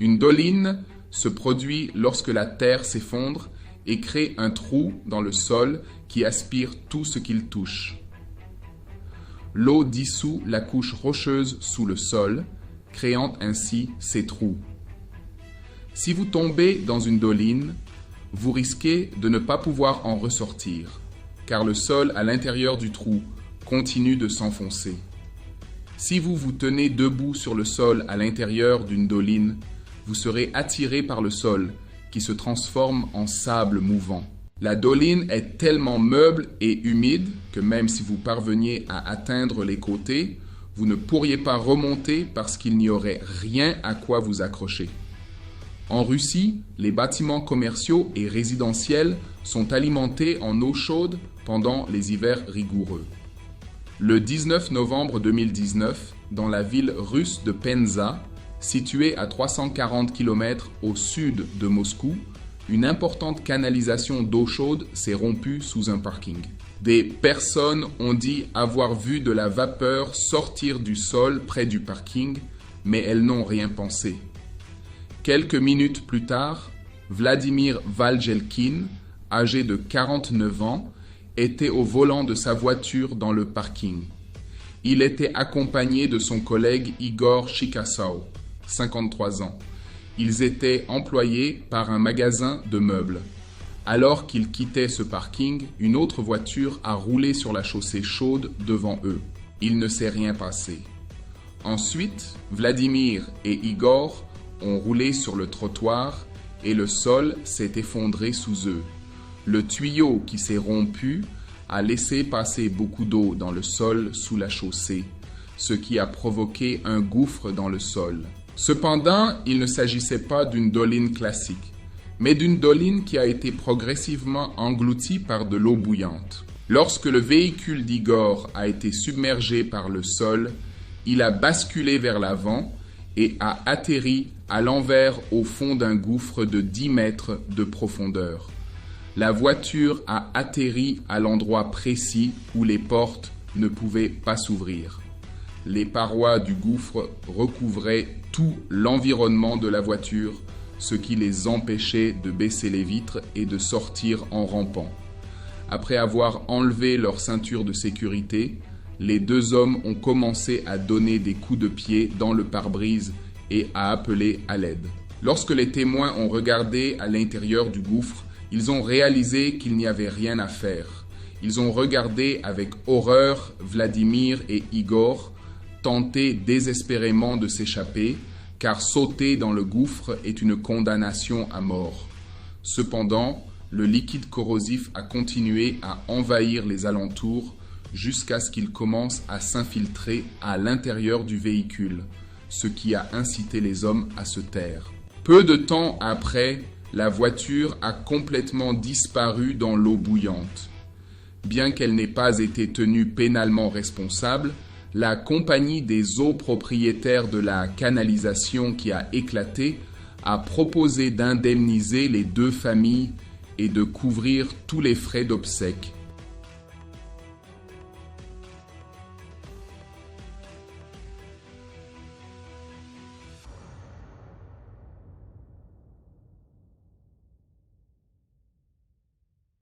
Une doline se produit lorsque la terre s'effondre et crée un trou dans le sol qui aspire tout ce qu'il touche. L'eau dissout la couche rocheuse sous le sol, créant ainsi ces trous. Si vous tombez dans une doline, vous risquez de ne pas pouvoir en ressortir, car le sol à l'intérieur du trou continue de s'enfoncer. Si vous vous tenez debout sur le sol à l'intérieur d'une doline, vous serez attiré par le sol qui se transforme en sable mouvant. La doline est tellement meuble et humide que même si vous parveniez à atteindre les côtés, vous ne pourriez pas remonter parce qu'il n'y aurait rien à quoi vous accrocher. En Russie, les bâtiments commerciaux et résidentiels sont alimentés en eau chaude pendant les hivers rigoureux. Le 19 novembre 2019, dans la ville russe de Penza, située à 340 km au sud de Moscou, une importante canalisation d'eau chaude s'est rompue sous un parking. Des personnes ont dit avoir vu de la vapeur sortir du sol près du parking, mais elles n'ont rien pensé. Quelques minutes plus tard, Vladimir Valjelkin, âgé de 49 ans, était au volant de sa voiture dans le parking. Il était accompagné de son collègue Igor Chikassau, 53 ans. Ils étaient employés par un magasin de meubles. Alors qu'ils quittaient ce parking, une autre voiture a roulé sur la chaussée chaude devant eux. Il ne s'est rien passé. Ensuite, Vladimir et Igor ont roulé sur le trottoir et le sol s'est effondré sous eux. Le tuyau qui s'est rompu a laissé passer beaucoup d'eau dans le sol sous la chaussée, ce qui a provoqué un gouffre dans le sol. Cependant, il ne s'agissait pas d'une doline classique, mais d'une doline qui a été progressivement engloutie par de l'eau bouillante. Lorsque le véhicule d'Igor a été submergé par le sol, il a basculé vers l'avant et a atterri à l'envers au fond d'un gouffre de 10 mètres de profondeur. La voiture a atterri à l'endroit précis où les portes ne pouvaient pas s'ouvrir. Les parois du gouffre recouvraient tout l'environnement de la voiture, ce qui les empêchait de baisser les vitres et de sortir en rampant. Après avoir enlevé leur ceinture de sécurité, les deux hommes ont commencé à donner des coups de pied dans le pare-brise et à appeler à l'aide. Lorsque les témoins ont regardé à l'intérieur du gouffre, ils ont réalisé qu'il n'y avait rien à faire. Ils ont regardé avec horreur Vladimir et Igor tenter désespérément de s'échapper, car sauter dans le gouffre est une condamnation à mort. Cependant, le liquide corrosif a continué à envahir les alentours jusqu'à ce qu'il commence à s'infiltrer à l'intérieur du véhicule, ce qui a incité les hommes à se taire. Peu de temps après, la voiture a complètement disparu dans l'eau bouillante. Bien qu'elle n'ait pas été tenue pénalement responsable, la compagnie des eaux propriétaires de la canalisation qui a éclaté a proposé d'indemniser les deux familles et de couvrir tous les frais d'obsèques,